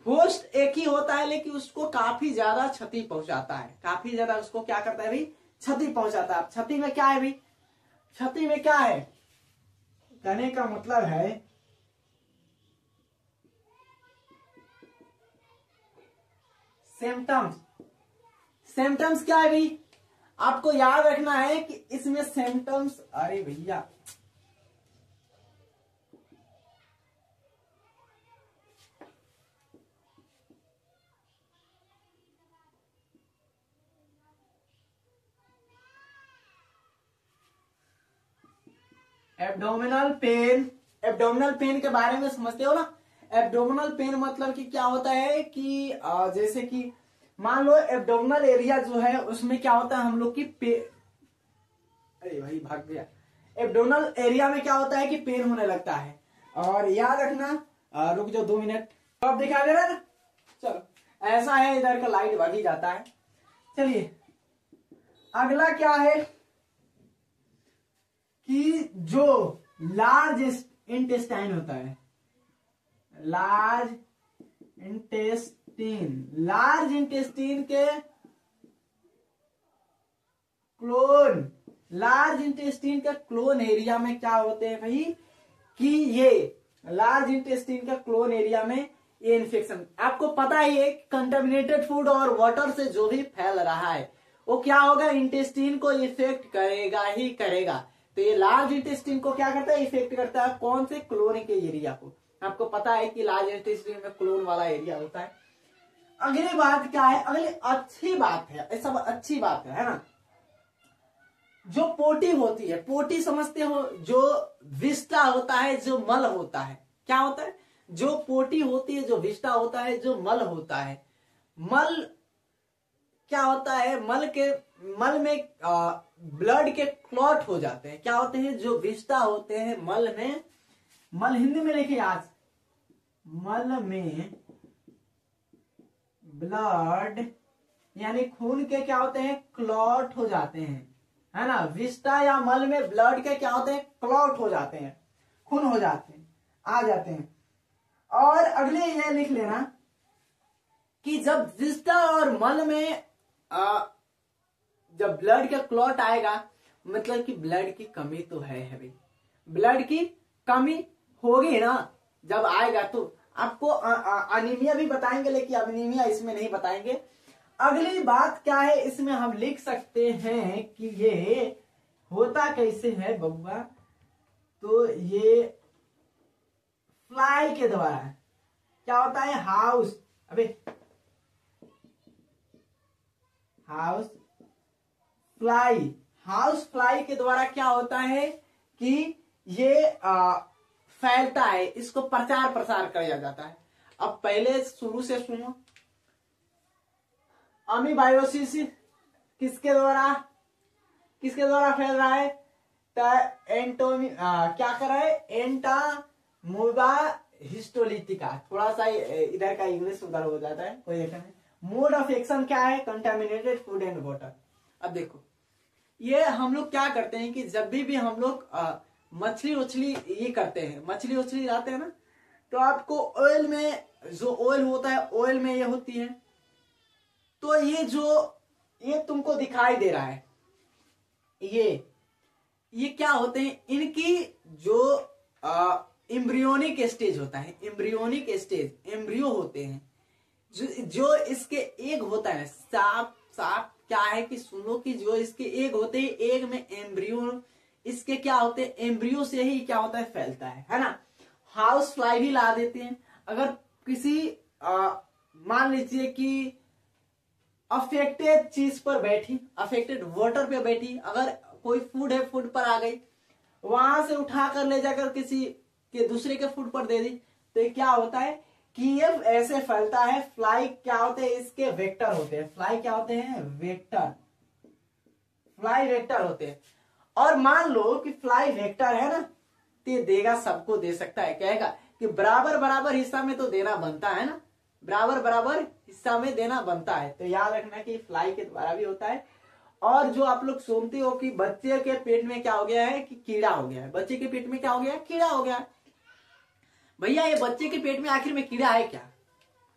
S1: होस्ट एक ही होता है लेकिन उसको काफी ज्यादा क्षति पहुंचाता है, काफी ज्यादा उसको क्या करता है भाई, क्षति पहुंचाता है। क्षति में क्या है भाई, क्षति में क्या है, कहने का मतलब है सिम्टम्स। सिम्टम्स क्या है भाई, आपको याद रखना है कि इसमें सिम्टम्स, अरे भैया एब्डोमिनल पेन, एब्डोमिनल पेन के बारे में समझते हो ना। एब्डोमिनल पेन मतलब कि क्या होता है कि जैसे कि मान लो एब्डोमिनल एरिया जो है उसमें क्या होता है हम लोग की अरे भाई भाग गया। एब्डोमिनल एरिया में क्या होता है कि पेन होने लगता है। और याद रखना, रुक जाओ 2 मिनट, अब दिखा दे रहा है ना। चलो ऐसा है, इधर का लाइट भाग ही जाता है। चलिए अगला क्या है कि जो लार्ज इंटेस्टाइन होता है, लार्ज इंटेस्टीन, लार्ज इंटेस्टीन के क्लोन, लार्ज इंटेस्टीन का क्लोन एरिया में क्या होते हैं भाई, कि ये लार्ज इंटेस्टीन का क्लोन एरिया में ये इन्फेक्शन, आपको पता ही है कंटामिनेटेड फूड और वाटर से जो भी फैल रहा है वो क्या होगा, इंटेस्टीन को इफेक्ट करेगा ही करेगा। तो ये लार्ज इंटेस्टीन को क्या करता है, इफेक्ट करता है, कौन से, क्लोन के एरिया को। आपको पता है कि लार्ज इंटेस्टीन में क्लोन वाला एरिया होता है। अगली बात क्या है, अगली अच्छी बात है, ये सब अच्छी बात है ना। जो पोटी होती है, पोटी समझते हो, जो विस्टा होता है, जो मल होता है, क्या होता है, जो पोटी होती है, जो विस्टा होता है, जो मल होता है। मल क्या होता है, मल में ब्लड के क्लॉट हो जाते हैं, क्या होते हैं, जो विस्टा होते हैं मल में, मल हिंदी में लिखिए आज, मल में ब्लड यानी खून के क्या होते हैं, क्लॉट हो जाते हैं, है ना। विस्टा या मल में ब्लड के क्या होते हैं, क्लॉट हो जाते हैं, खून हो जाते हैं, आ जाते हैं। और अगले ये लिख लेना कि जब विस्टा और मल में जब ब्लड का क्लॉट आएगा, मतलब कि ब्लड की कमी तो है भाई, ब्लड की कमी होगी ना जब आएगा। तो आपको अनीमिया भी बताएंगे, लेकिन अनीमिया इसमें नहीं बताएंगे। अगली बात क्या है, इसमें हम लिख सकते हैं कि ये होता कैसे है बबुआ, तो ये फ्लाई के द्वारा क्या होता है, हाउस, अबे हाउस फ्लाई, हाउस फ्लाई के द्वारा क्या होता है कि ये फैलता है, इसको प्रचार प्रसार किया जाता है। अब पहले शुरू से सुनो, अमीबायोसिस किसके द्वारा फैल रहा है, क्या कर रहा है, एंटामोबा हिस्टोलिटिका। थोड़ा सा इधर का इंग्लिश उधर हो जाता है, कोई देखा नहीं। मोड ऑफ एक्शन क्या है, कंटामिनेटेड फूड एंड वाटर। अब देखो ये हम लोग क्या करते हैं कि जब भी हम लोग मछली उछली ये करते हैं, मछली उछली लाते हैं ना, तो आपको ऑयल में जो ऑयल होता है, ऑयल में ये होती है। तो ये तुमको दिखाई दे रहा है, ये क्या होते हैं, इनकी जो एम्ब्रियोनिक स्टेज होता है, एम्ब्रियोनिक स्टेज, एम्ब्रियो होते हैं, जो इसके एग होता है, सांप क्या है कि सुनो कि जो इसके एग होते हैं, एग में एम्ब्रियो, इसके क्या होते हैं, एम्ब्रियो से ही क्या होता है, फैलता है ना। हाउस फ्लाई भी ला देते हैं। अगर किसी मान लीजिए कि अफेक्टेड चीज पर बैठी, अफेक्टेड वाटर पे बैठी, अगर कोई फूड है, फूड पर आ गई, वहां से उठा कर ले जाकर किसी के दूसरे के फूड पर दे दी, तो ये क्या होता है कि ये ऐसे फैलता है। फ्लाई क्या होते हैं, इसके वेक्टर होते हैं। फ्लाई क्या होते हैं, वेक्टर, फ्लाई वेक्टर होते हैं। और मान लो कि फ्लाई वेक्टर है ना, तो ये देगा, सबको दे सकता है। कहेगा कि बराबर बराबर हिस्सा में तो देना बनता है ना, बराबर बराबर हिस्सा में देना बनता है। तो याद रखना कि फ्लाई के द्वारा भी होता है। और जो आप लोग सुनते हो कि बच्चे के पेट में क्या हो गया है, कि कीड़ा हो गया है, बच्चे के पेट में क्या हो गया है, कीड़ा हो गया है। भैया ये बच्चे के पेट में आखिर में कीड़ा है क्या,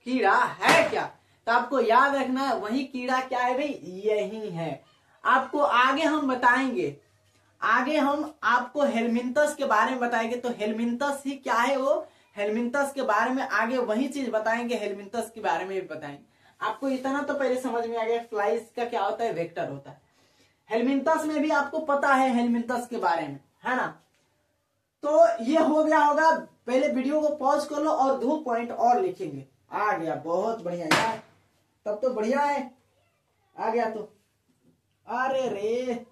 S1: कीड़ा है क्या? तो आपको याद रखना है, वही कीड़ा क्या है भाई, यही है। आपको आगे हम बताएंगे, आगे हम आपको हेलमिंथस के बारे में बताएंगे। तो हेलमिंथस ही क्या है, वो हेलमिंथस के बारे में आगे वही चीज बताएंगे, हेलमिंथस के बारे में भी बताएंगे। आपको इतना तो पहले समझ में आ गया, फ्लाइज का क्या होता है, वेक्टर होता है। हेलमिंथस में भी आपको पता है हेलमिंथस के बारे में, है ना। तो ये हो गया होगा। पहले वीडियो को पॉज कर लो और 2 पॉइंट और लिखेंगे। आ गया, बहुत बढ़िया यार, तब तो बढ़िया है, आ गया तो। अरे रे,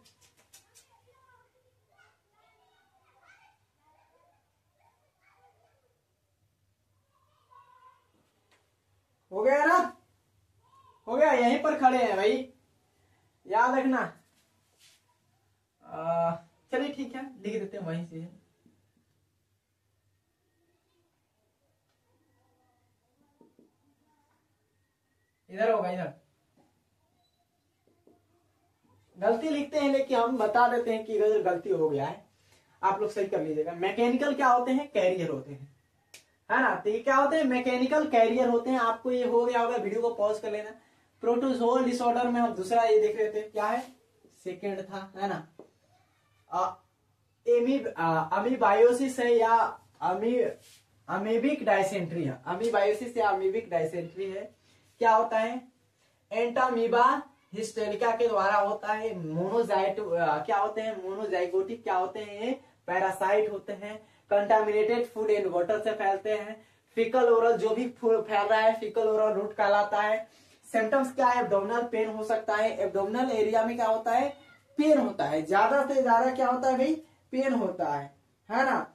S1: हो गया ना, हो गया, यहीं पर खड़े हैं भाई, याद रखना। चलिए ठीक है, लिख देते हैं वहीं से। इधर होगा, इधर गलती लिखते हैं, लेकिन हम बता देते हैं कि इधर गलती हो गया है, आप लोग सही कर लीजिएगा। मैकेनिकल क्या होते हैं, कैरियर होते हैं, है ना। तो ये क्या होते हैं, मैकेनिकल कैरियर होते हैं। आपको ये हो गया होगा, वीडियो को पॉज कर लेना। प्रोटोजोल डिसऑर्डर में हम दूसरा ये देख रहे थे, क्या है, सेकेंड था, है ना। अमीबायोसिस है या अमीबिक डायसेंट्री है, अमीबायोसिस या अमीबिक डायसेंट्री है। क्या होता है, एंटामीबा हिस्टेरिका के द्वारा होता है। मोनोजाइट क्या होते हैं, मोनोजाइगोटिक क्या होते हैं, ये पैरासाइट होते हैं। कंटामिनेटेड फूड एंड वाटर से फैलते हैं। फिकल ओरल, जो भी फैल रहा है फिकल ओरल रूट कहलाता है। सिम्टम्स क्या है, एब्डोमिनल पेन हो सकता है। एब्डोमिनल एरिया में क्या होता है, पेन होता है, ज्यादा से ज्यादा क्या होता है भाई, पेन होता है ना।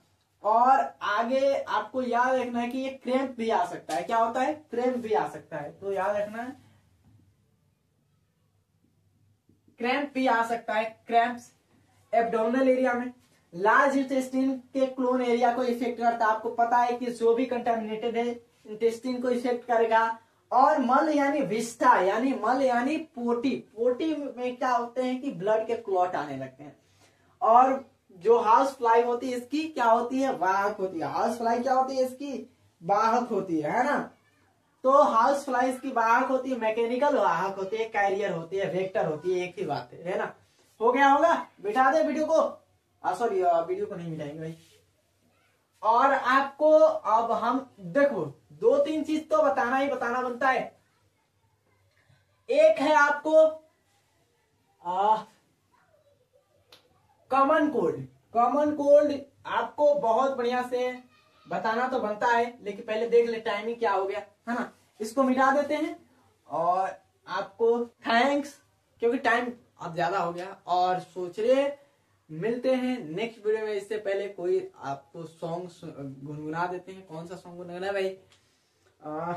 S1: और आगे आपको याद रखना है कि ये क्रैम्प भी आ सकता है। क्या होता है, क्रैम्प भी आ सकता है, तो याद रखना है, क्रैम्प भी आ सकता है, क्रैम्प्स एब्डोमिनल एरिया में। लार्ज इंटेस्टिन के क्लोन एरिया को इफेक्ट करता है। आपको पता है कि जो भी कंटेमिनेटेड है इंटेस्टिन को इफेक्ट करेगा। और मल यानी विस्टा, यानी मल यानी पोटी, पोटी में क्या होते हैं कि ब्लड के क्लॉट आने लगते हैं। और जो हाउस फ्लाई होती है इसकी क्या होती है, वाहक होती है। हाउस फ्लाई क्या होती है, इसकी वाहक होती है ना। तो हाउस फ्लाइज की वाहक होती है, मैकेनिकल वाहक होती है, कैरियर होती है, वेक्टर होती है, एक ही बात है ना। हो गया होगा, बिठा दे वीडियो को, सॉरी वीडियो को नहीं मिटाएंगे भाई। और आपको अब हम देखो 2-3 चीज तो बताना ही बताना बनता है। एक है आपको कॉमन कोल्ड। कॉमन कोल्ड आपको बहुत बढ़िया से बताना तो बनता है, लेकिन पहले देख ले टाइमिंग क्या हो गया, है ना। इसको मिटा देते हैं और आपको थैंक्स, क्योंकि टाइम अब ज्यादा हो गया। और सोच रहे मिलते हैं नेक्स्ट वीडियो में। इससे पहले कोई आपको सॉन्ग गुनगुना देते हैं। कौन सा सॉन्ग गुनगुना भाई, हाँ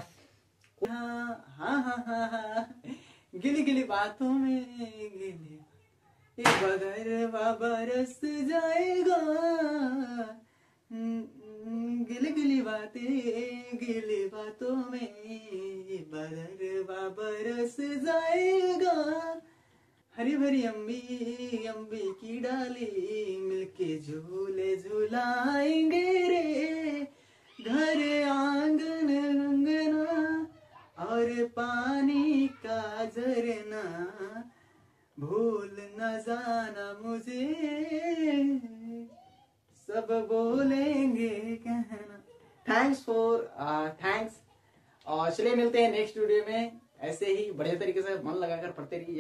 S1: हाँ हाँ हाँ, गिली गिली बातों में गिली बदरवा बरस जाएगा, गिली गिली बातें, गिली बातों में बदरवा बरस जाएगा। हरी भरी अम्बी अम्बी की डाली, मिलके झूले झूलाएंगे रे। घर आंगन अंगना और पानी का झरना, भूल न जाना मुझे, सब बोलेंगे कहना। थैंक्स। और चलिए मिलते हैं नेक्स्ट वीडियो में। ऐसे ही बढ़िया तरीके से मन लगाकर पढ़ते रहिए।